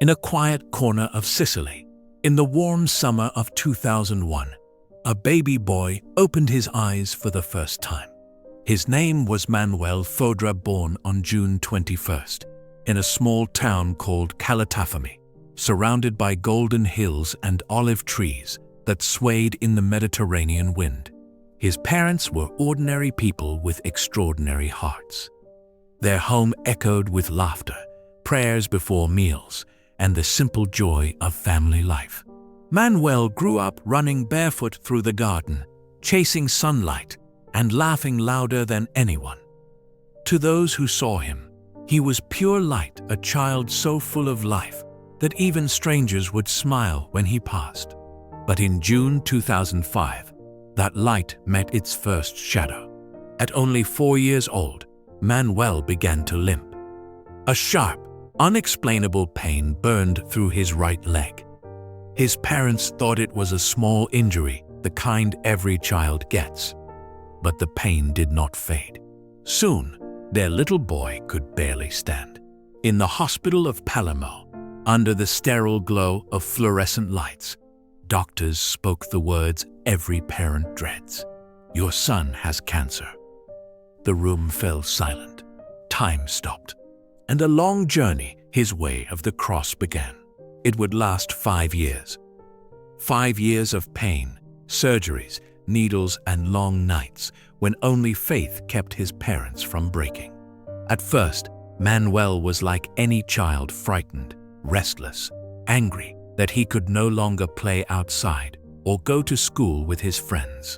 In a quiet corner of Sicily, in the warm summer of 2001, a baby boy opened his eyes for the first time. His name was Manuel Foderà, born on June 21st, in a small town called Calatafimi, surrounded by golden hills and olive trees that swayed in the Mediterranean wind. His parents were ordinary people with extraordinary hearts. Their home echoed with laughter, prayers before meals, and the simple joy of family life. Manuel grew up running barefoot through the garden, chasing sunlight, and laughing louder than anyone. To those who saw him, he was pure light, a child so full of life that even strangers would smile when he passed. But in June 2005, that light met its first shadow. At only 4 years old, Manuel began to limp. A sharp, unexplainable pain burned through his right leg. His parents thought it was a small injury, the kind every child gets. But the pain did not fade. Soon, their little boy could barely stand. In the hospital of Palermo, under the sterile glow of fluorescent lights, doctors spoke the words every parent dreads: "Your son has cancer." The room fell silent. Time stopped. And a long journey his way of the cross began. It would last 5 years. 5 years of pain, surgeries, needles, and long nights when only faith kept his parents from breaking. At first, Manuel was like any child, frightened, restless, angry that he could no longer play outside or go to school with his friends.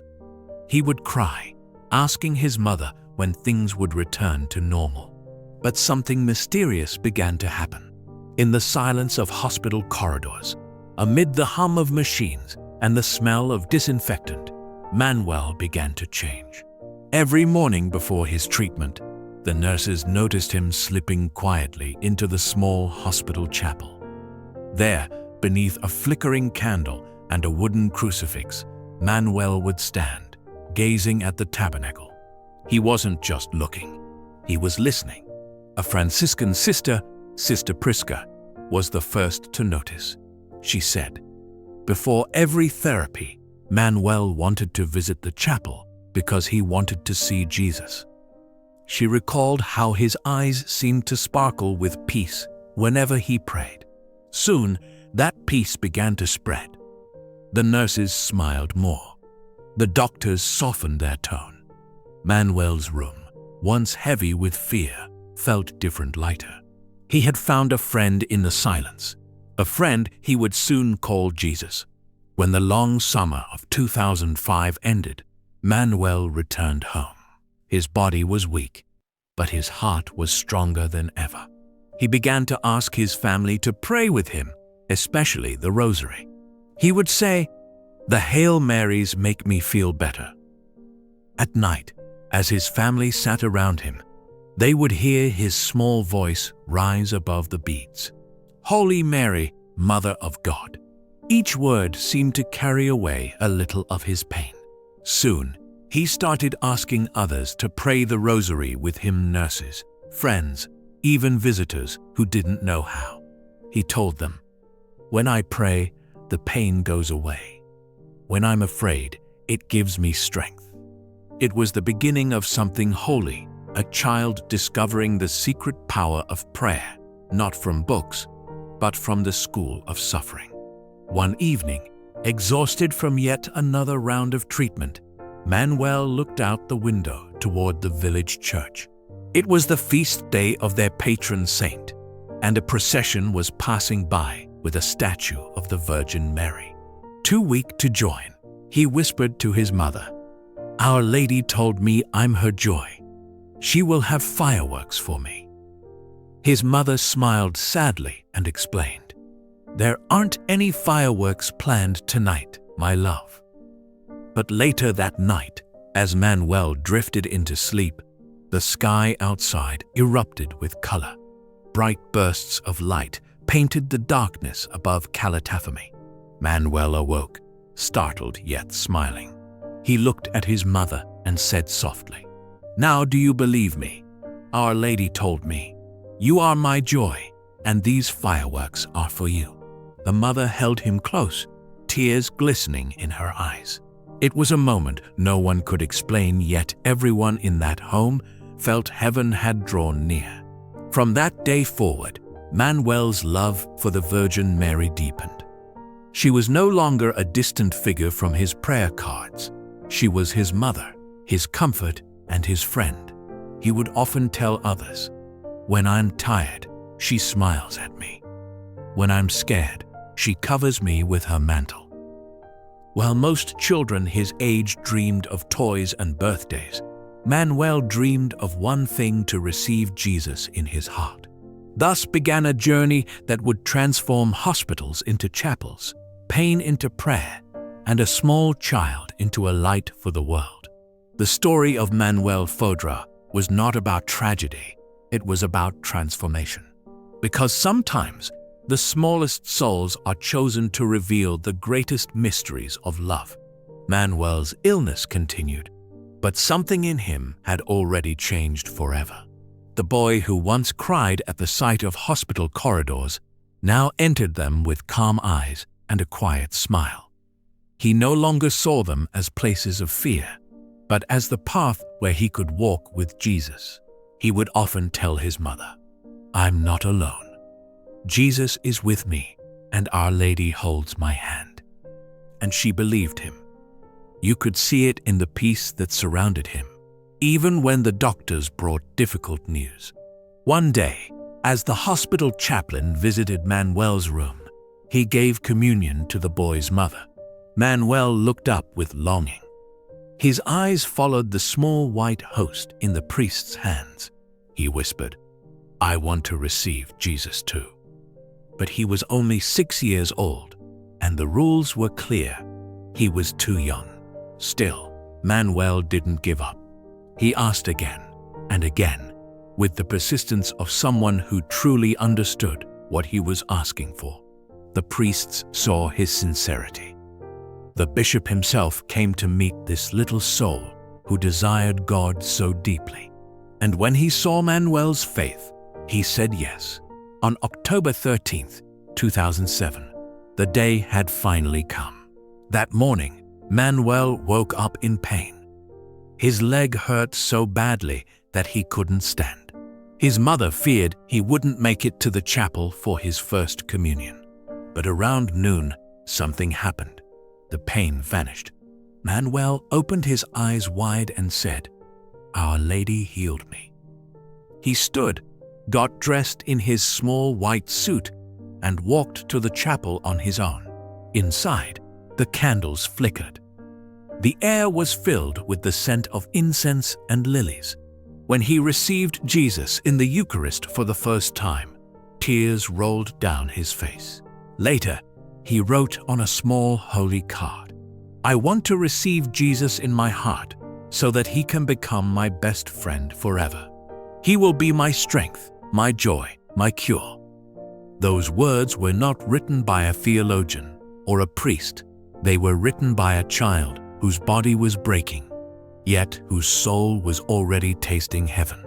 He would cry, asking his mother when things would return to normal. But something mysterious began to happen. In the silence of hospital corridors, amid the hum of machines and the smell of disinfectant, Manuel began to change. Every morning before his treatment, the nurses noticed him slipping quietly into the small hospital chapel. There, beneath a flickering candle and a wooden crucifix, Manuel would stand, gazing at the tabernacle. He wasn't just looking, he was listening. A Franciscan sister, Sister Prisca, was the first to notice. She said, before every therapy, Manuel wanted to visit the chapel because he wanted to see Jesus. She recalled how his eyes seemed to sparkle with peace whenever he prayed. Soon, that peace began to spread. The nurses smiled more. The doctors softened their tone. Manuel's room, once heavy with fear, felt different, lighter. He had found a friend in the silence, a friend he would soon call Jesus. When the long summer of 2005 ended, Manuel returned home. His body was weak, but his heart was stronger than ever. He began to ask his family to pray with him, especially the Rosary. He would say, "The Hail Marys make me feel better." At night, as his family sat around him, they would hear his small voice rise above the beads. "Holy Mary, Mother of God." Each word seemed to carry away a little of his pain. Soon, he started asking others to pray the Rosary with him, nurses, friends, even visitors who didn't know how. He told them, "When I pray, the pain goes away. When I'm afraid, it gives me strength." It was the beginning of something holy, a child discovering the secret power of prayer, not from books, but from the school of suffering. One evening, exhausted from yet another round of treatment, Manuel looked out the window toward the village church. It was the feast day of their patron saint, and a procession was passing by with a statue of the Virgin Mary. Too weak to join, he whispered to his mother, "Our Lady told me I'm her joy. She will have fireworks for me." His mother smiled sadly and explained, "There aren't any fireworks planned tonight, my love." But later that night, as Manuel drifted into sleep, the sky outside erupted with color. Bright bursts of light painted the darkness above Calatafimi. Manuel awoke, startled yet smiling. He looked at his mother and said softly, "Now do you believe me? Our Lady told me. You are my joy, and these fireworks are for you." The mother held him close, tears glistening in her eyes. It was a moment no one could explain, yet everyone in that home felt heaven had drawn near. From that day forward, Manuel's love for the Virgin Mary deepened. She was no longer a distant figure from his prayer cards. She was his mother, his comfort, and his friend. He would often tell others, "When I'm tired, she smiles at me. When I'm scared, she covers me with her mantle." While most children his age dreamed of toys and birthdays, Manuel dreamed of one thing: to receive Jesus in his heart. Thus began a journey that would transform hospitals into chapels, pain into prayer, and a small child into a light for the world. The story of Manuel Foderà was not about tragedy, it was about transformation. Because sometimes the smallest souls are chosen to reveal the greatest mysteries of love. Manuel's illness continued, but something in him had already changed forever. The boy who once cried at the sight of hospital corridors now entered them with calm eyes and a quiet smile. He no longer saw them as places of fear, but as the path where he could walk with Jesus. He would often tell his mother, "I'm not alone. Jesus is with me, and Our Lady holds my hand." And she believed him. You could see it in the peace that surrounded him, even when the doctors brought difficult news. One day, as the hospital chaplain visited Manuel's room, he gave communion to the boy's mother. Manuel looked up with longing. His eyes followed the small white host in the priest's hands. He whispered, "I want to receive Jesus too." But he was only 6 years old, and the rules were clear. He was too young. Still, Manuel didn't give up. He asked again and again, with the persistence of someone who truly understood what he was asking for. The priests saw his sincerity. The bishop himself came to meet this little soul who desired God so deeply. And when he saw Manuel's faith, he said yes. On October 13th, 2007, the day had finally come. That morning, Manuel woke up in pain. His leg hurt so badly that he couldn't stand. His mother feared he wouldn't make it to the chapel for his first communion. But around noon, something happened. The pain vanished. Manuel opened his eyes wide and said, "Our Lady healed me." He stood, got dressed in his small white suit, and walked to the chapel on his own. Inside, the candles flickered. The air was filled with the scent of incense and lilies. When he received Jesus in the Eucharist for the first time, tears rolled down his face. Later, he wrote on a small holy card, "I want to receive Jesus in my heart so that he can become my best friend forever. He will be my strength, my joy, my cure." Those words were not written by a theologian or a priest. They were written by a child whose body was breaking, yet whose soul was already tasting heaven.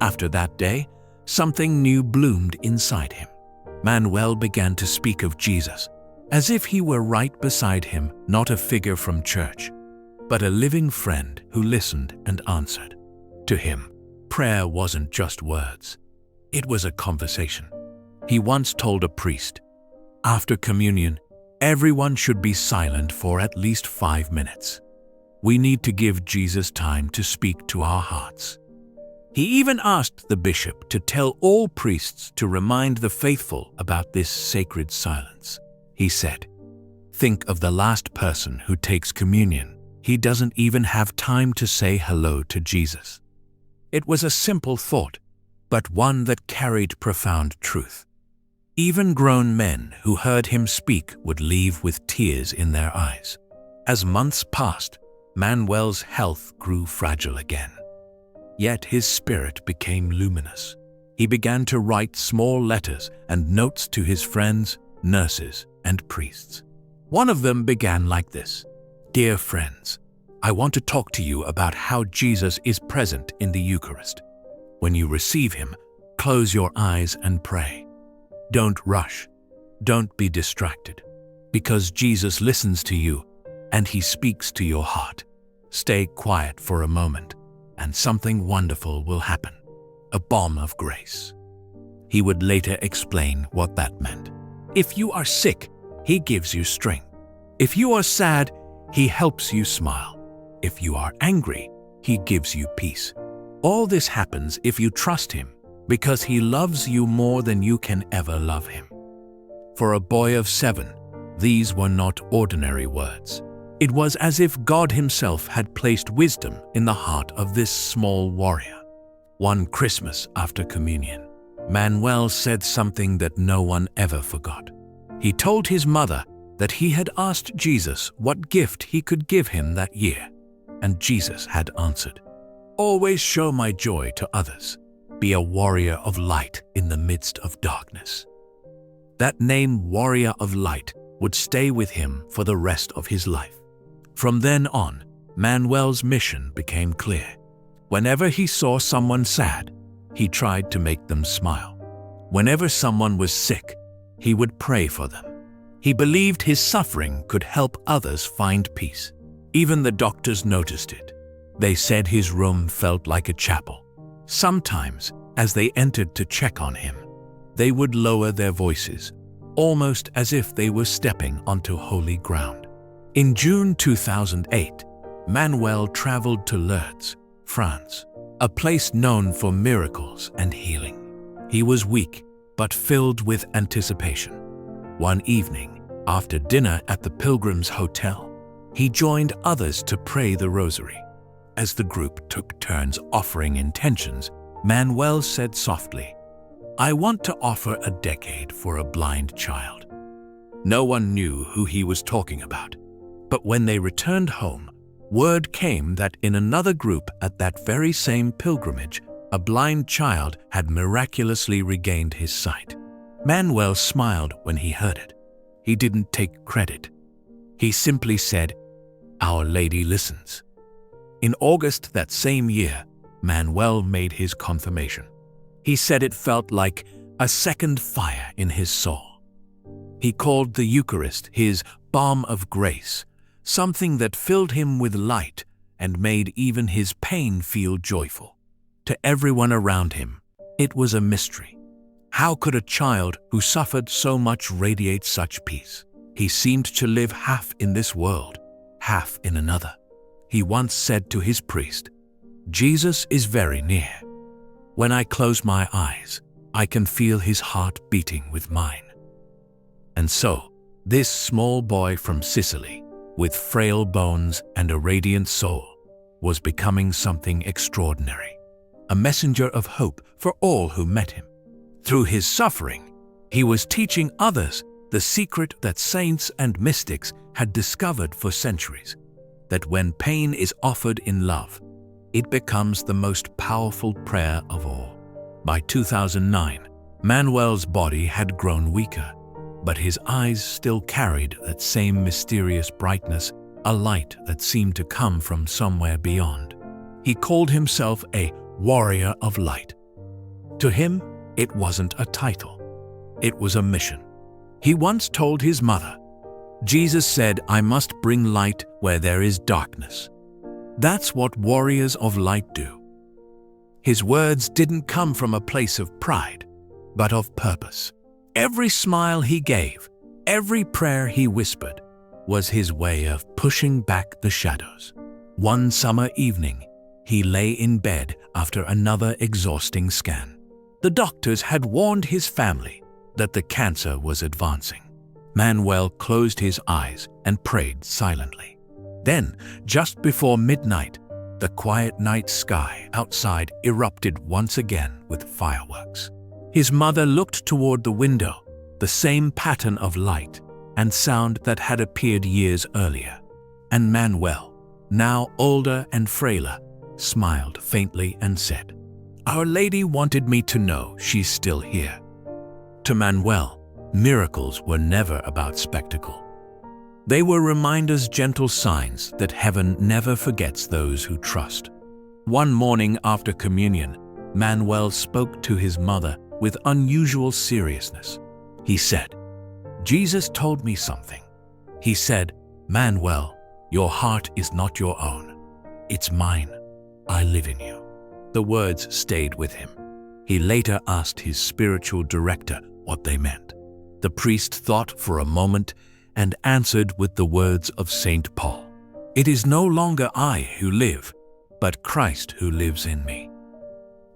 After that day, something new bloomed inside him. Manuel began to speak of Jesus, as if he were right beside him, not a figure from church, but a living friend who listened and answered. To him, prayer wasn't just words. It was a conversation. He once told a priest, "After communion, everyone should be silent for at least 5 minutes. We need to give Jesus time to speak to our hearts." He even asked the bishop to tell all priests to remind the faithful about this sacred silence. He said, "Think of the last person who takes communion. He doesn't even have time to say hello to Jesus." It was a simple thought, but one that carried profound truth. Even grown men who heard him speak would leave with tears in their eyes. As months passed, Manuel's health grew fragile again. Yet his spirit became luminous. He began to write small letters and notes to his friends, nurses, and priests. One of them began like this: "Dear friends, I want to talk to you about how Jesus is present in the Eucharist. When you receive him, close your eyes and pray. Don't rush. Don't be distracted. Because Jesus listens to you and he speaks to your heart. Stay quiet for a moment and something wonderful will happen. A balm of grace. He would later explain what that meant. If you are sick, he gives you strength. If you are sad, he helps you smile. If you are angry, he gives you peace. All this happens if you trust him, because he loves you more than you can ever love him. For a boy of 7, these were not ordinary words. It was as if God himself had placed wisdom in the heart of this small warrior. One Christmas after communion, Manuel said something that no one ever forgot. He told his mother that he had asked Jesus what gift he could give him that year, and Jesus had answered, "Always show my joy to others. Be a warrior of light in the midst of darkness." That name, Warrior of Light, would stay with him for the rest of his life. From then on, Manuel's mission became clear. Whenever he saw someone sad, he tried to make them smile. Whenever someone was sick, he would pray for them. He believed his suffering could help others find peace. Even the doctors noticed it. They said his room felt like a chapel. Sometimes, as they entered to check on him, they would lower their voices, almost as if they were stepping onto holy ground. In June 2008, Manuel traveled to Lourdes, France, a place known for miracles and healing. He was weak, but filled with anticipation. One evening, after dinner at the Pilgrims Hotel, he joined others to pray the rosary. As the group took turns offering intentions, Manuel said softly, "I want to offer a decade for a blind child." No one knew who he was talking about, but when they returned home, word came that in another group at that very same pilgrimage, a blind child had miraculously regained his sight. Manuel smiled when he heard it. He didn't take credit. He simply said, "Our Lady listens." In August that same year, Manuel made his confirmation. He said it felt like a second fire in his soul. He called the Eucharist his balm of grace, something that filled him with light and made even his pain feel joyful. To everyone around him, it was a mystery. How could a child who suffered so much radiate such peace? He seemed to live half in this world, half in another. He once said to his priest, "Jesus is very near. When I close my eyes, I can feel his heart beating with mine." And so, this small boy from Sicily, with frail bones and a radiant soul, was becoming something extraordinary, a messenger of hope for all who met him. Through his suffering, he was teaching others the secret that saints and mystics had discovered for centuries, that when pain is offered in love, it becomes the most powerful prayer of all. By 2009, Manuel's body had grown weaker, but his eyes still carried that same mysterious brightness, a light that seemed to come from somewhere beyond. He called himself a warrior of light. To him, it wasn't a title. It was a mission. He once told his mother, "Jesus said I must bring light where there is darkness." That's what warriors of light do. His words didn't come from a place of pride, but of purpose. Every smile he gave, every prayer he whispered, was his way of pushing back the shadows. One summer evening, he lay in bed after another exhausting scan. The doctors had warned his family that the cancer was advancing. Manuel closed his eyes and prayed silently. Then, just before midnight, the quiet night sky outside erupted once again with fireworks. His mother looked toward the window, the same pattern of light and sound that had appeared years earlier. And Manuel, now older and frailer, smiled faintly and said, "Our Lady wanted me to know she's still here." To Manuel, miracles were never about spectacle. They were reminders, gentle signs that heaven never forgets those who trust. One morning after communion, Manuel spoke to his mother with unusual seriousness. He said, "Jesus told me something. He said, 'Manuel, your heart is not your own. It's mine. I live in you.'" The words stayed with him. He later asked his spiritual director what they meant. The priest thought for a moment and answered with the words of St. Paul, "It is no longer I who live, but Christ who lives in me."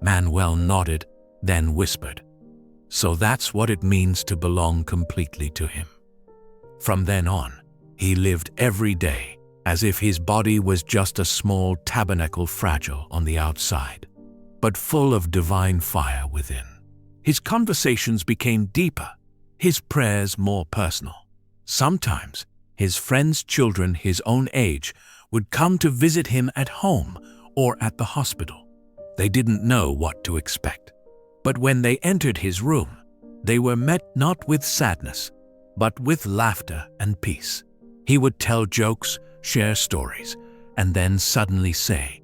Manuel nodded, then whispered, "So that's what it means to belong completely to him." From then on, he lived every day as if his body was just a small tabernacle, fragile on the outside, but full of divine fire within. His conversations became deeper, his prayers more personal. Sometimes, his friends' children his own age would come to visit him at home or at the hospital. They didn't know what to expect. But when they entered his room, they were met not with sadness, but with laughter and peace. He would tell jokes, share stories, and then suddenly say,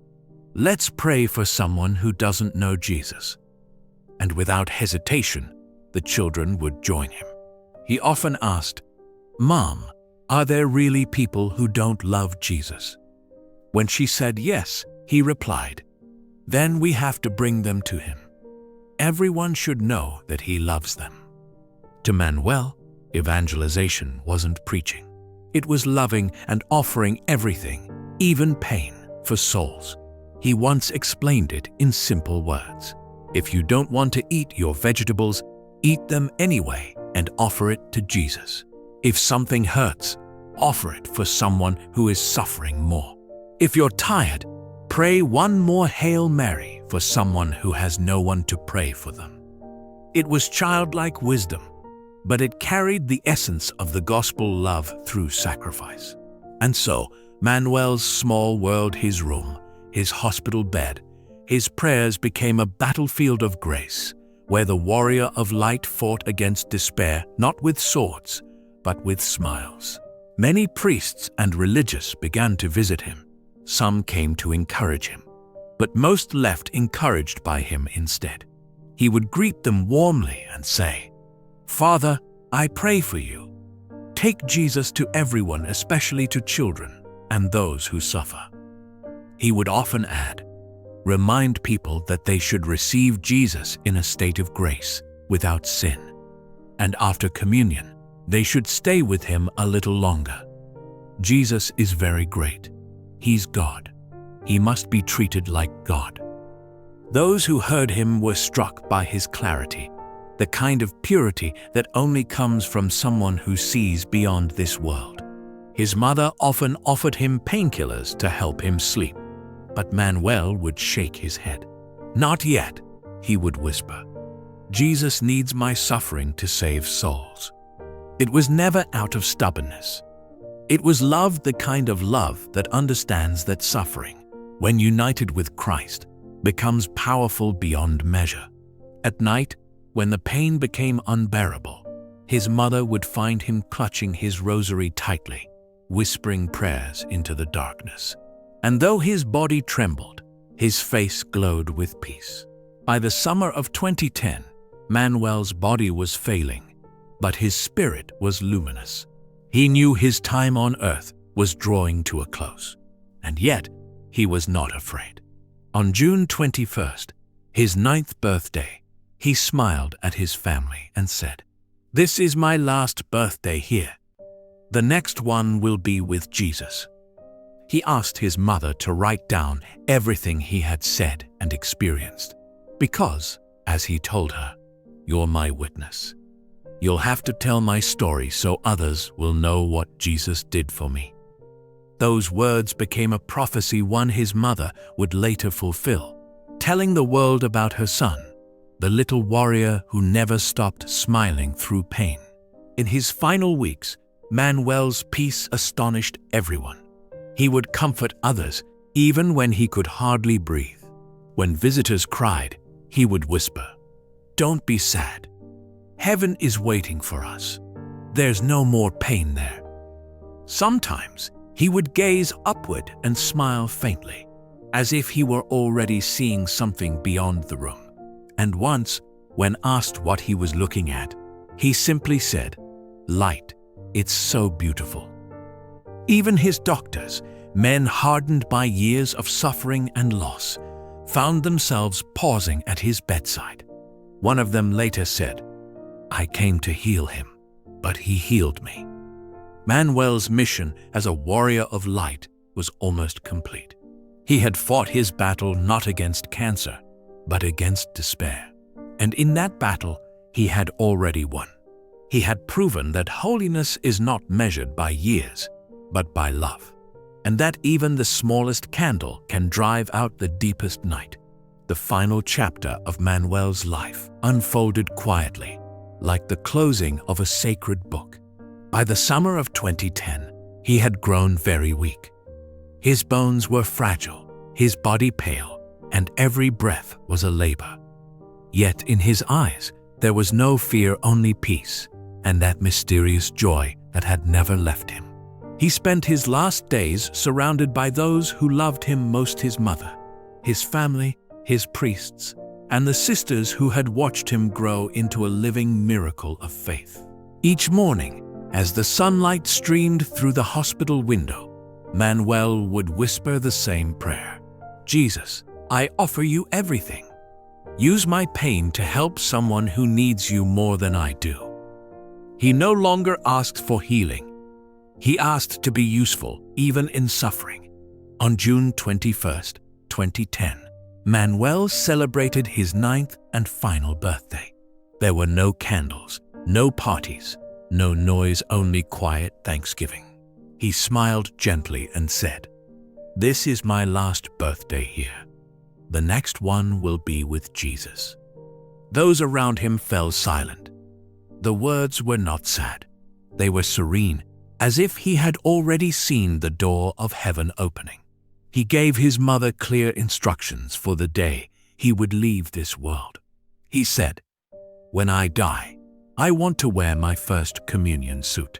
"Let's pray for someone who doesn't know Jesus." And without hesitation, the children would join him. He often asked, "Mom, are there really people who don't love Jesus?" When she said yes, he replied, "Then we have to bring them to him. Everyone should know that he loves them." To Manuel, evangelization wasn't preaching. It was loving and offering everything, even pain, for souls. He once explained it in simple words. If you don't want to eat your vegetables, eat them anyway and offer it to Jesus. If something hurts, offer it for someone who is suffering more. If you're tired, pray one more Hail Mary for someone who has no one to pray for them. It was childlike wisdom, but it carried the essence of the gospel love through sacrifice. And so, Manuel's small world, his room, his hospital bed, his prayers became a battlefield of grace, where the warrior of light fought against despair, not with swords, but with smiles. Many priests and religious began to visit him. Some came to encourage him, but most left encouraged by him instead. He would greet them warmly and say, "Father, I pray for you. Take Jesus to everyone, especially to children and those who suffer." He would often add, "Remind people that they should receive Jesus in a state of grace, without sin. And after communion, they should stay with him a little longer. Jesus is very great. He's God. He must be treated like God." Those who heard him were struck by his clarity, the kind of purity that only comes from someone who sees beyond this world. His mother often offered him painkillers to help him sleep, but Manuel would shake his head. "Not yet," he would whisper. "Jesus needs my suffering to save souls." It was never out of stubbornness. It was love, the kind of love that understands that suffering, when united with Christ, becomes powerful beyond measure. At night, when the pain became unbearable, his mother would find him clutching his rosary tightly, whispering prayers into the darkness. And though his body trembled, his face glowed with peace. By the summer of 2010, Manuel's body was failing, but his spirit was luminous. He knew his time on earth was drawing to a close, and yet he was not afraid. On June 21st, his 9th birthday, he smiled at his family and said, "This is my last birthday here. The next one will be with Jesus." He asked his mother to write down everything he had said and experienced, because, as he told her, "You're my witness. You'll have to tell my story so others will know what Jesus did for me." Those words became a prophecy one his mother would later fulfill, telling the world about her son, the little warrior who never stopped smiling through pain. In his final weeks, Manuel's peace astonished everyone. He would comfort others even when he could hardly breathe. When visitors cried, he would whisper, "Don't be sad. Heaven is waiting for us. There's no more pain there." Sometimes he would gaze upward and smile faintly, as if he were already seeing something beyond the room. And once, when asked what he was looking at, He simply said, "Light, it's so beautiful." Even his doctors, men hardened by years of suffering and loss, found themselves pausing at his bedside. One of them later said, "I came to heal him, but he healed me." Manuel's mission as a warrior of light was almost complete. He had fought his battle not against cancer, but against despair. And in that battle, he had already won. He had proven that holiness is not measured by years, but by love, and that even the smallest candle can drive out the deepest night. The final chapter of Manuel's life unfolded quietly, like the closing of a sacred book. By the summer of 2010, he had grown very weak. His bones were fragile, his body pale, and every breath was a labor. Yet in his eyes, there was no fear, only peace, and that mysterious joy that had never left him. He spent his last days surrounded by those who loved him most: his mother, his family, his priests, and the sisters who had watched him grow into a living miracle of faith. Each morning, as the sunlight streamed through the hospital window, Manuel would whisper the same prayer: "Jesus, I offer you everything. Use my pain to help someone who needs you more than I do." He no longer asked for healing. He asked to be useful, even in suffering. On June 21st, 2010, Manuel celebrated his 9th and final birthday. There were no candles, no parties, no noise, only quiet thanksgiving. He smiled gently and said, "This is my last birthday here. The next one will be with Jesus." Those around him fell silent. The words were not sad. They were serene, as if he had already seen the door of heaven opening. He gave his mother clear instructions for the day he would leave this world. He said, "When I die, I want to wear my first communion suit."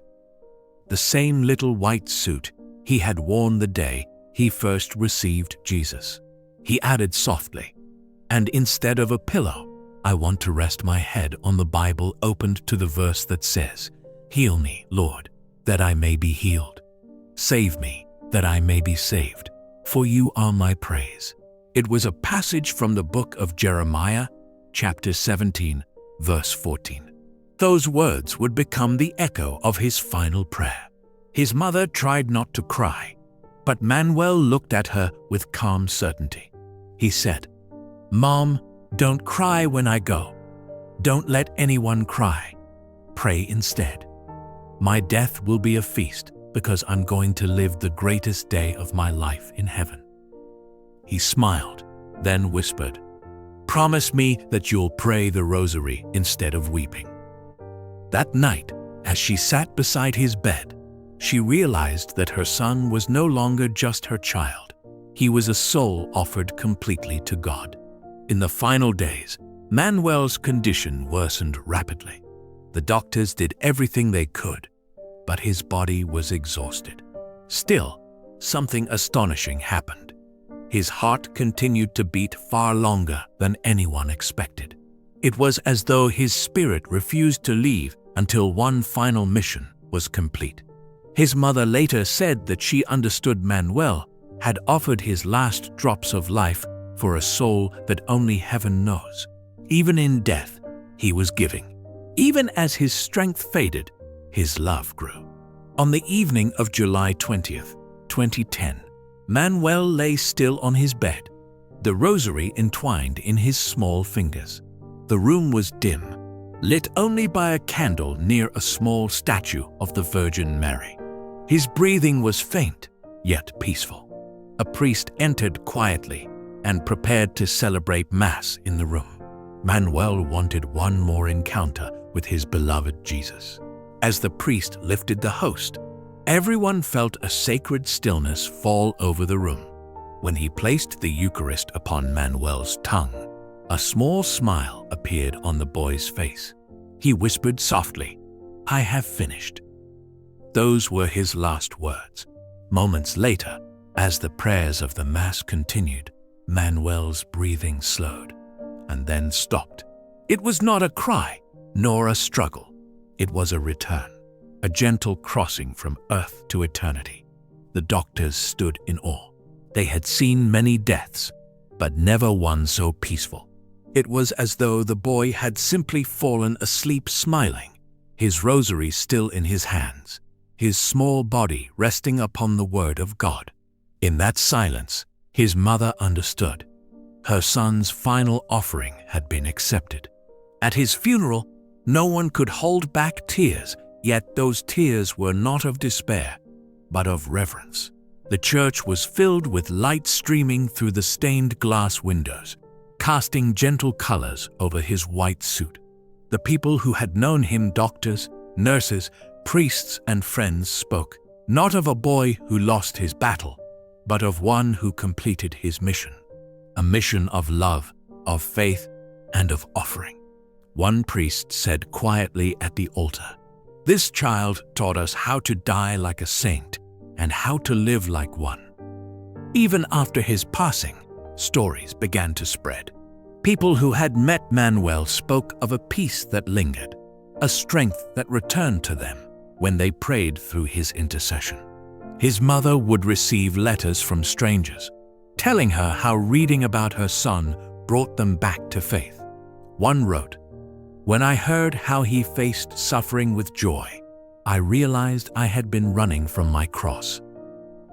The same little white suit he had worn the day he first received Jesus. He added softly, "And instead of a pillow, I want to rest my head on the Bible opened to the verse that says, 'Heal me, Lord, that I may be healed. Save me, that I may be saved, for you are my praise.'" It was a passage from the book of Jeremiah, chapter 17, verse 14. Those words would become the echo of his final prayer. His mother tried not to cry, but Manuel looked at her with calm certainty. He said, "Mom, don't cry when I go. Don't let anyone cry. Pray instead. My death will be a feast because I'm going to live the greatest day of my life in heaven." He smiled, then whispered, "Promise me that you'll pray the rosary instead of weeping." That night, as she sat beside his bed, she realized that her son was no longer just her child. He was a soul offered completely to God. In the final days, Manuel's condition worsened rapidly. The doctors did everything they could, but his body was exhausted. Still, something astonishing happened. His heart continued to beat far longer than anyone expected. It was as though his spirit refused to leave until one final mission was complete. His mother later said that she understood Manuel had offered his last drops of life for a soul that only heaven knows. Even in death, he was giving. Even as his strength faded, his love grew. On the evening of July 20th, 2010, Manuel lay still on his bed, the rosary entwined in his small fingers. The room was dim, lit only by a candle near a small statue of the Virgin Mary. His breathing was faint, yet peaceful. A priest entered quietly and prepared to celebrate Mass in the room. Manuel wanted one more encounter with his beloved Jesus. As the priest lifted the host, everyone felt a sacred stillness fall over the room. When he placed the Eucharist upon Manuel's tongue, a small smile appeared on the boy's face. He whispered softly, "I have finished." Those were his last words. Moments later, as the prayers of the Mass continued, Manuel's breathing slowed and then stopped. It was not a cry, nor a struggle. It was a return, a gentle crossing from earth to eternity. The doctors stood in awe. They had seen many deaths, but never one so peaceful. It was as though the boy had simply fallen asleep smiling, his rosary still in his hands, his small body resting upon the word of God. In that silence, his mother understood. Her son's final offering had been accepted. At his funeral, no one could hold back tears, yet those tears were not of despair, but of reverence. The church was filled with light streaming through the stained glass windows, casting gentle colors over his white suit. The people who had known him, doctors, nurses, priests, and friends, spoke not of a boy who lost his battle, but of one who completed his mission, a mission of love, of faith, and of offering. One priest said quietly at the altar, "This child taught us how to die like a saint and how to live like one." Even after his passing, stories began to spread. People who had met Manuel spoke of a peace that lingered, a strength that returned to them when they prayed through his intercession. His mother would receive letters from strangers, telling her how reading about her son brought them back to faith. One wrote, "When I heard how he faced suffering with joy, I realized I had been running from my cross.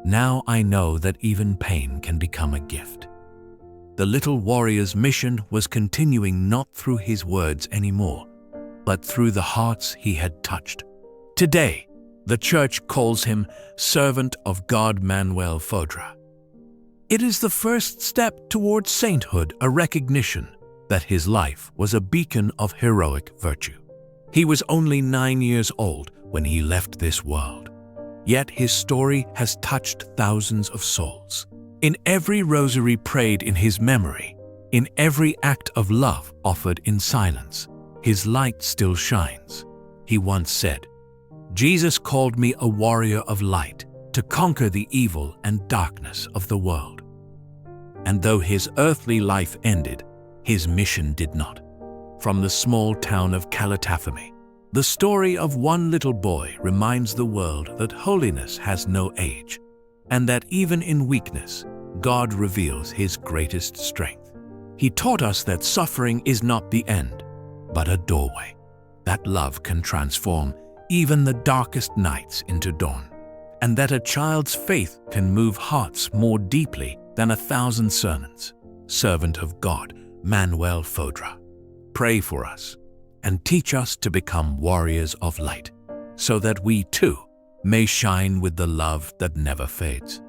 Now I know that even pain can become a gift." The little warrior's mission was continuing not through his words anymore, but through the hearts he had touched. Today, the Church calls him Servant of God Manuel Foderà. It is the first step towards sainthood, a recognition that his life was a beacon of heroic virtue. He was only 9 years old when he left this world, yet his story has touched thousands of souls. In every rosary prayed in his memory, in every act of love offered in silence, his light still shines. He once said, "Jesus called me a warrior of light to conquer the evil and darkness of the world." And though his earthly life ended, his mission did not. From the small town of Calatafimi, the story of one little boy reminds the world that holiness has no age, and that even in weakness, God reveals his greatest strength. He taught us that suffering is not the end, but a doorway, that love can transform even the darkest nights into dawn, and that a child's faith can move hearts more deeply than 1,000 sermons. Servant of God, Manuel Foderà, pray for us and teach us to become warriors of light, so that we too may shine with the love that never fades.